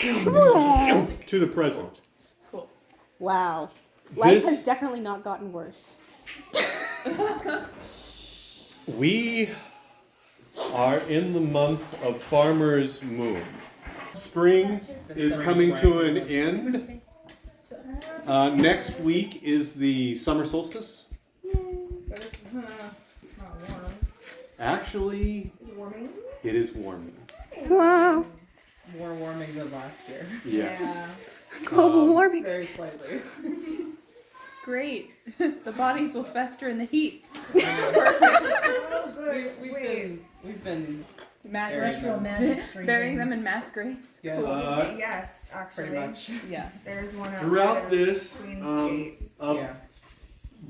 to the present. Cool. Wow. Life has definitely not gotten worse. We are in the month of Farmer's Moon. Spring is coming to an end. Next week is the summer solstice. But it's not warm. Actually, Is it warming? it is warming. Wow. More warming than last year. Yes. Global warming. Very slightly. Great. The bodies will fester in the heat. Oh, good. We've been Terrestrial magistry. Burying them in mass graves. yes, Cool. Yes, actually. pretty much. Yeah. There's one outside Throughout of this, Queen's Gate. Yeah.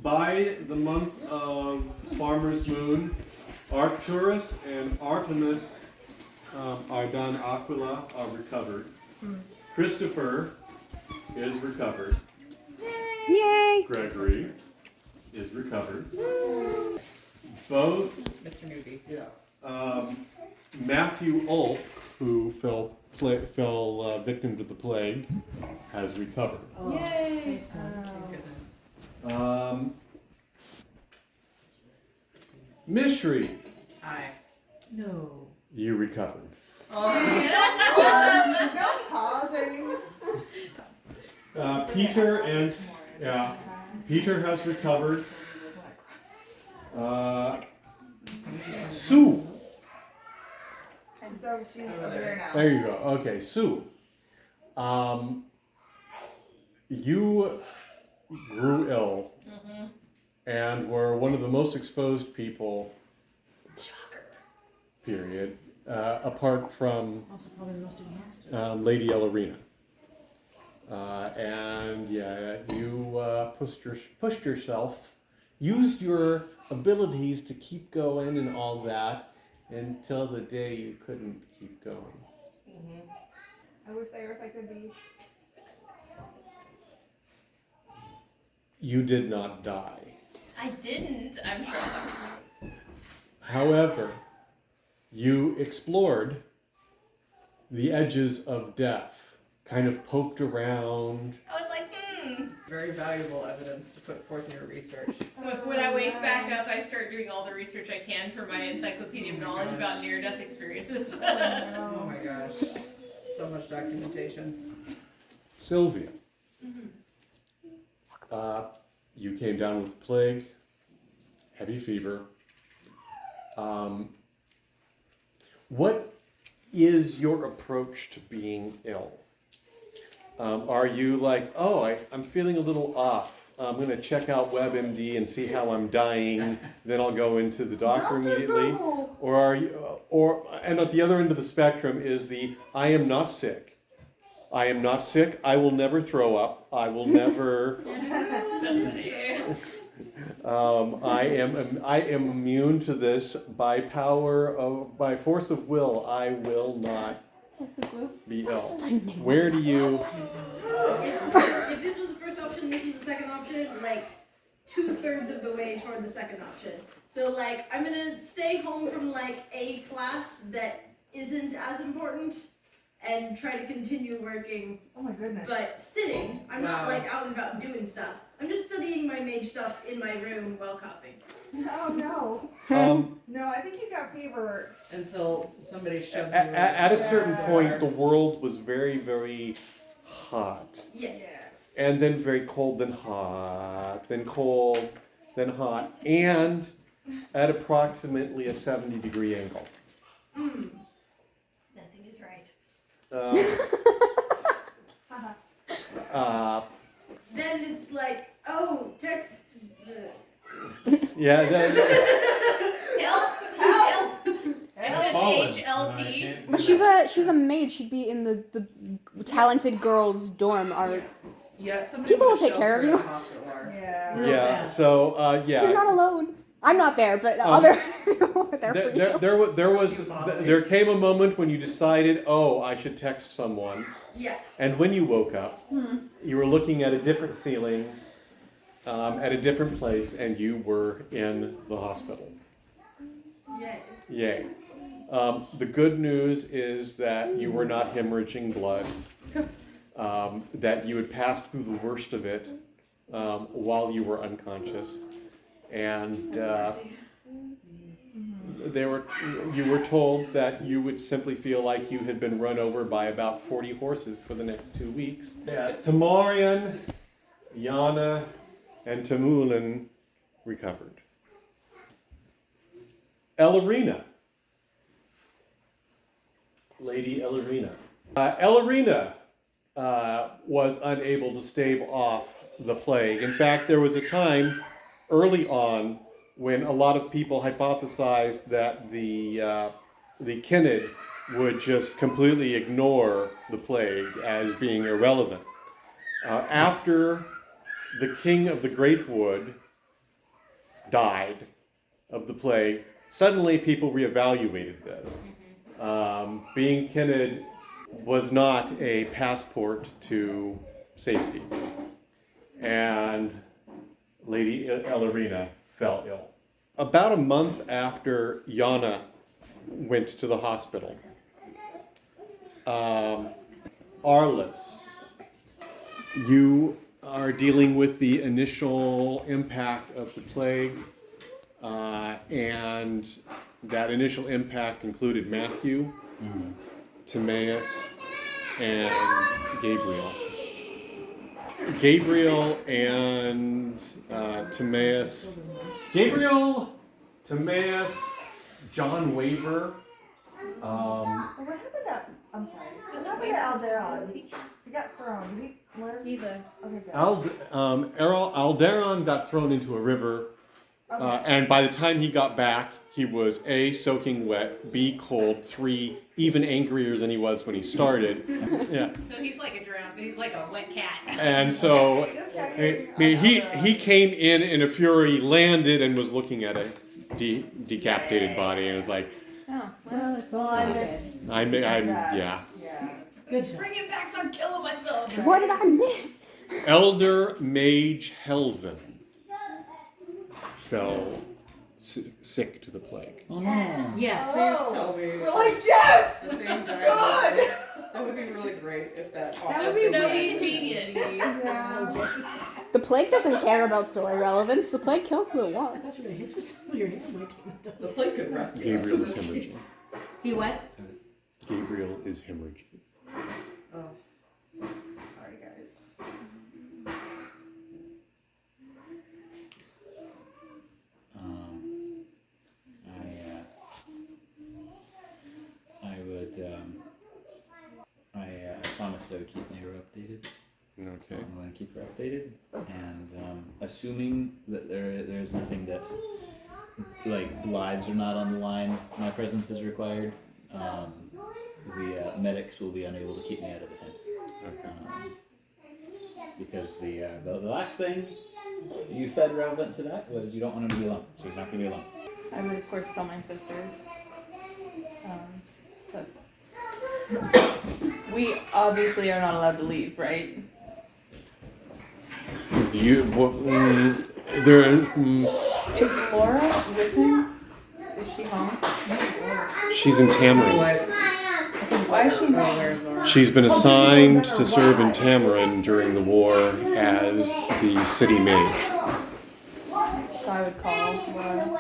by the month of Farmer's Moon, Arcturus and Artemis Ardan Aquila are recovered. Christopher is recovered. Yay! Gregory is recovered. Both Mr. Newbie. Matthew Ulp, who fell victim to the plague, has recovered. Yay! Thank goodness. Mishri, Hi. No. you recovered. No pausing. Peter has recovered. Sue. And so she's over there now. There you go. Okay, Sue. You grew ill and were one of the most exposed people. Period. Apart from Also probably the most exhausted. Lady Ellerina. And yeah, you pushed yourself, used your abilities to keep going and all that until the day you couldn't keep going. I was there if I could be. You did not die. I didn't, I'm shocked. However, you explored the edges of death, kind of poked around. I was like, Very valuable evidence to put forth in your research. When I wake back up, I start doing all the research I can for my encyclopedia of knowledge about near-death experiences. Oh my gosh. So much documentation. Sylvia, you came down with plague, heavy fever. What is your approach to being ill? Are you like, oh, I'm feeling a little off. I'm going to check out WebMD and see how I'm dying. Then I'll go into the doctor immediately. Google. Or are you, and at the other end of the spectrum is the, I am not sick. I am not sick. I will never throw up. I will never. Somebody. I am immune to this by force of will. I will not be ill. Where do you? If this was the first option, this was the second option, like 2/3 of the way toward the second option. So like I'm gonna stay home from like a class that isn't as important and try to continue working, Oh my goodness. but sitting. I'm not Wow. like out and about doing stuff. I'm just studying my mage stuff in my room while coughing. No. No, I think you got fever. Until somebody shoves you in. At a certain Yeah. point, the world was very, very hot, Yes. and then very cold, then hot, then cold, then hot, and at approximately a 70-degree angle. Nothing is right. Then it's like, oh, text. Yeah. Help! It's just HLP. But she's a maid. She'd be in the talented girls' dorm. Yeah, somebody People would will take care of shelter you. at a hospital are. Yeah. Yeah. So You're not alone. I'm not there, but other people are there for you. There came a moment when you decided, oh, I should text someone. Yeah. And when you woke up, you were looking at a different ceiling, at a different place, and you were in the hospital. Yay. Yay. The good news is that you were not hemorrhaging blood, that you had passed through the worst of it while you were unconscious, and you were told that you would simply feel like you had been run over by about 40 horses for the next 2 weeks. Tamarian, Yana, and Tamulin recovered. Ellerina. Lady Ellerina. Ellerina was unable to stave off the plague. In fact, there was a time early on when a lot of people hypothesized that the Kinid would just completely ignore the plague as being irrelevant. After the king of the Great Wood died of the plague, suddenly people reevaluated this. Being Kinid was not a passport to safety. And Lady Ellerina fell ill. About a month after Yana went to the hospital, Arlis, you are dealing with the initial impact of the plague, and that initial impact included Matthew, Timaeus, and Gabriel. Gabriel and Timaeus. Gabriel, Timaeus, John Waver. What happened to? I'm sorry. What happened to Alderon? He got thrown. Did he live? Either. Okay, good. Alderon got thrown into a river, and by the time he got back, he was A, soaking wet, B, cold, 3, even angrier than he was when he started. Yeah. So he's like a drowned, he's like a wet cat. And so Just checking he came in a fury, landed, and was looking at a decapitated body, and was like, Oh, well, it's Well, I miss. I'm that. yeah. Yeah. Good job. Bring it back so I'm killing myself. What did I miss? Elder Mage Helvin fell sick to the plague. Yes. Oh, Tell me. we're like, yes! The same guy. God! That would be really great if that. That would be really convenient. Yeah. The plague doesn't care about story relevance. The plague kills who it I wants. thought you were gonna hit yourself with your hand when it came down. The plate could rescue us Gabriel in is this hemorrhaging. case. He what? Gabriel is hemorrhaging. Oh. Sorry, guys. I promised I would keep Mehru updated. Okay. I'm going to keep her updated, and assuming that there's nothing that, like, lives are not on the line, my presence is required. The medics will be unable to keep me out of the tent. Okay. Because the last thing you said relevant to that was you don't want him to be alone, so he's not going to be alone. I would of course tell my sisters. But we obviously are not allowed to leave, right? Is Is Laura with him? Is she home? she's in Tamarin. I said, why is she in Laura? She's been assigned to serve in Tamarin during the war as the city mage. So I would call Laura.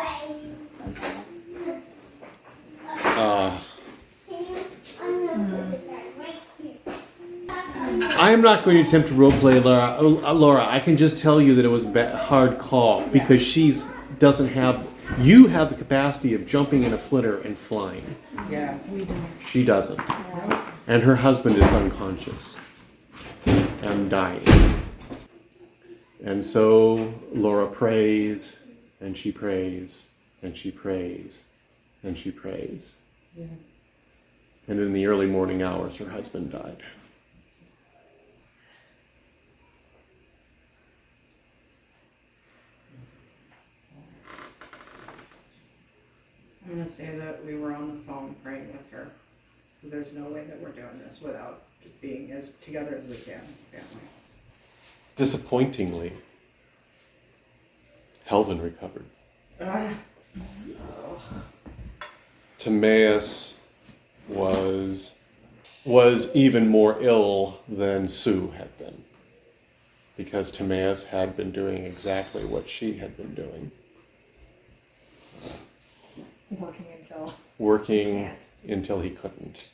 I am not going to attempt to roleplay Laura. Laura, I can just tell you that it was a hard call because she's doesn't have. You have the capacity of jumping in a flitter and flying. Yeah. She doesn't, and her husband is unconscious and dying. And so Laura prays, and she prays, and she prays, and she prays. Yeah. And in the early morning hours, her husband died. I'm gonna say that we were on the phone praying with her, because there's no way that we're doing this without just being as together as we can as a family. Disappointingly, Helvin recovered. Timaeus was even more ill than Sue had been, because Timaeus had been doing exactly what she had been doing, working until he couldn't.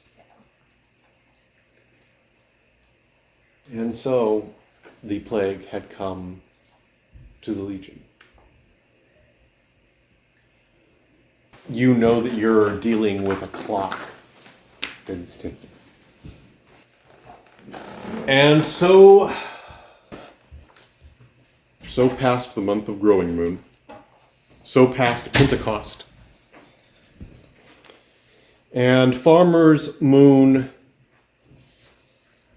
And so the plague had come to the Legion. You know that you're dealing with a clock that is ticking. And so passed the month of growing moon. So passed Pentecost. And Farmer's Moon,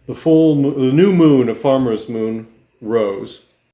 the new moon of Farmer's Moon rose.